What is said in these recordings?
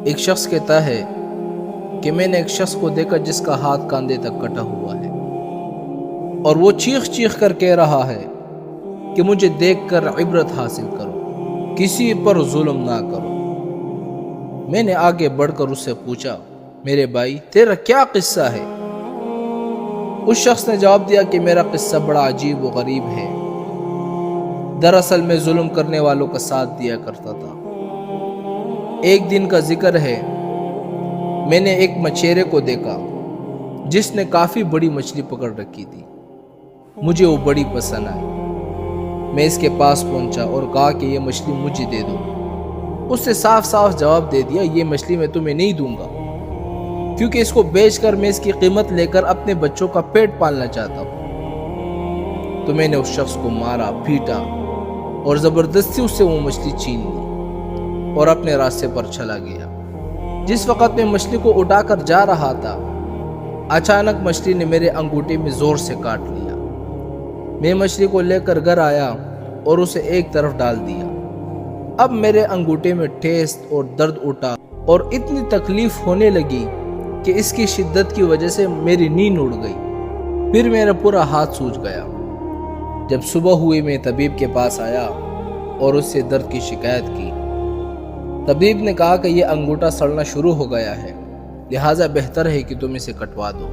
ایک شخص کہتا ہے کہ میں نے ایک شخص کو دیکھا جس کا ہاتھ کاندھے تک کٹا ہوا ہے اور وہ چیخ چیخ کر کہہ رہا ہے کہ مجھے دیکھ کر عبرت حاصل کرو، کسی پر ظلم نہ کرو۔ میں نے آگے بڑھ کر اس سے پوچھا، میرے بھائی تیرا کیا قصہ ہے؟ اس شخص نے جواب دیا کہ میرا قصہ بڑا عجیب و غریب ہے۔ دراصل میں ظلم کرنے والوں کا ساتھ دیا کرتا تھا۔ ایک دن کا ذکر ہے، میں نے ایک مچھیرے کو دیکھا جس نے کافی بڑی مچھلی پکڑ رکھی تھی۔ مجھے وہ بڑی پسند آئی۔ میں اس کے پاس پہنچا اور کہا کہ یہ مچھلی مجھے دے دو۔ اس نے صاف صاف جواب دے دیا، یہ مچھلی میں تمہیں نہیں دوں گا، کیونکہ اس کو بیچ کر میں اس کی قیمت لے کر اپنے بچوں کا پیٹ پالنا چاہتا ہوں۔ تو میں نے اس شخص کو مارا، پیٹا اور زبردستی اس سے وہ مچھلی چھین لی اور اپنے راستے پر چلا گیا۔ جس وقت میں مچھلی کو اٹھا کر جا رہا تھا، اچانک مچھلی نے میرے انگوٹھے میں زور سے کاٹ لیا۔ میں مچھلی کو لے کر گھر آیا اور اسے ایک طرف ڈال دیا۔ اب میرے انگوٹھے میں ٹھیس اور درد اٹھا اور اتنی تکلیف ہونے لگی کہ اس کی شدت کی وجہ سے میری نیند اڑ گئی۔ پھر میرا پورا ہاتھ سوج گیا۔ جب صبح ہوئی میں طبیب کے پاس آیا اور اس سے درد کی شکایت کی۔ طبیب نے کہا کہ یہ انگوٹھا سڑنا شروع ہو گیا ہے، لہٰذا بہتر ہے کہ تم اسے کٹوا دو،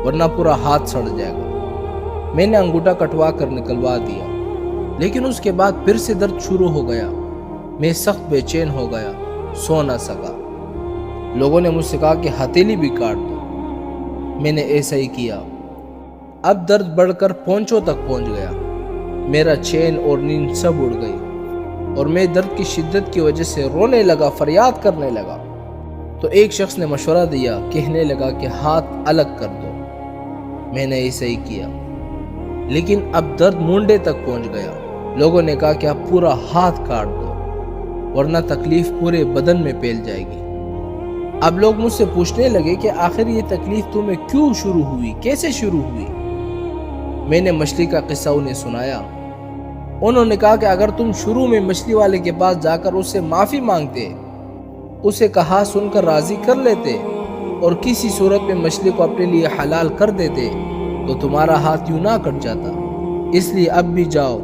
ورنہ پورا ہاتھ سڑ جائے گا۔ میں نے انگوٹھا کٹوا کر نکلوا دیا، لیکن اس کے بعد پھر سے درد شروع ہو گیا۔ میں سخت بے چین ہو گیا، سو نہ سکا۔ لوگوں نے مجھ سے کہا کہ ہتھیلی بھی کاٹ دو۔ میں نے ایسا ہی کیا۔ اب درد بڑھ کر پونچھوں تک پہنچ گیا۔ میرا چین اور نیند سب اڑ گئی اور میں درد کی شدت کی وجہ سے رونے لگا، فریاد کرنے لگا۔ تو ایک شخص نے مشورہ دیا، کہنے لگا کہ ہاتھ الگ کر دو۔ میں نے ایسا ہی کیا، لیکن اب درد مونڈے تک پہنچ گیا۔ لوگوں نے کہا کہ اب پورا ہاتھ کاٹ دو، ورنہ تکلیف پورے بدن میں پھیل جائے گی۔ اب لوگ مجھ سے پوچھنے لگے کہ آخر یہ تکلیف تمہیں کیوں شروع ہوئی، کیسے شروع ہوئی؟ میں نے مچھلی کا قصہ انہیں سنایا۔ انہوں نے کہا کہ اگر تم شروع میں مچھلی والے کے پاس جا کر اس سے معافی مانگتے، اسے کہا سن کر راضی کر لیتے اور کسی صورت میں مچھلی کو اپنے لیے حلال کر دیتے، تو تمہارا ہاتھ یوں نہ کٹ جاتا۔ اس لیے اب بھی جاؤ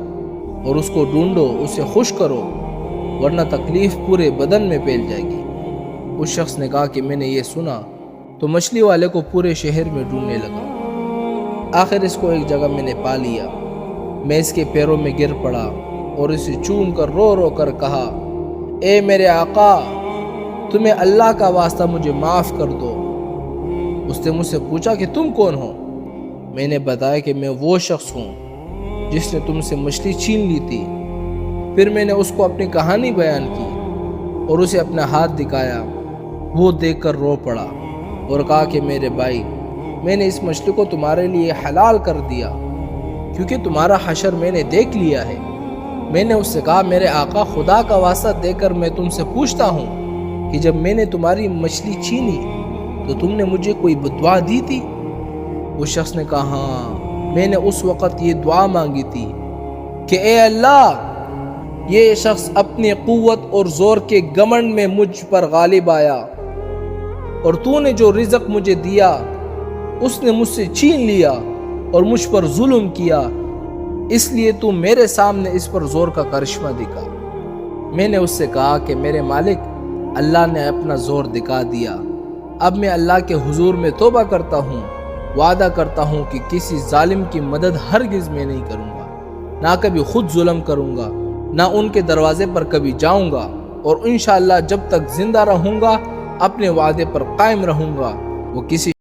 اور اس کو ڈھونڈو، اسے خوش کرو، ورنہ تکلیف پورے بدن میں پھیل جائے گی۔ اس شخص نے کہا کہ میں نے یہ سنا تو مچھلی والے کو پورے شہر میں ڈھونڈنے لگا۔ آخر اس کو ایک جگہ میں نے پا لیا۔ میں اس کے پیروں میں گر پڑا اور اسے چوم کر رو رو کر کہا، اے میرے آقا، تمہیں اللہ کا واسطہ مجھے معاف کر دو۔ اس نے مجھ سے پوچھا کہ تم کون ہو؟ میں نے بتایا کہ میں وہ شخص ہوں جس نے تم سے مچھلی چھین لی تھی۔ پھر میں نے اس کو اپنی کہانی بیان کی اور اسے اپنا ہاتھ دکھایا۔ وہ دیکھ کر رو پڑا اور کہا کہ میرے بھائی، میں نے اس مچھلی کو تمہارے لیے حلال کر دیا کیونکہ تمہارا حشر میں نے دیکھ لیا ہے۔ میں نے اس سے کہا، میرے آقا، خدا کا واسطہ دے کر میں تم سے پوچھتا ہوں کہ جب میں نے تمہاری مچھلی چھینی تو تم نے مجھے کوئی دعا دی تھی؟ اس شخص نے کہا، ہاں، میں نے اس وقت یہ دعا مانگی تھی کہ اے اللہ، یہ شخص اپنی قوت اور زور کے گھمنڈ میں مجھ پر غالب آیا اور تو نے جو رزق مجھے دیا اس نے مجھ سے چھین لیا اور مجھ پر ظلم کیا، اس لیے تو میرے سامنے اس پر زور کا کرشمہ دکھا۔ میں نے اس سے کہا کہ میرے مالک، اللہ نے اپنا زور دکھا دیا۔ اب میں اللہ کے حضور میں توبہ کرتا ہوں، وعدہ کرتا ہوں کہ کسی ظالم کی مدد ہرگز میں نہیں کروں گا، نہ کبھی خود ظلم کروں گا، نہ ان کے دروازے پر کبھی جاؤں گا، اور انشاءاللہ جب تک زندہ رہوں گا اپنے وعدے پر قائم رہوں گا۔ وہ کسی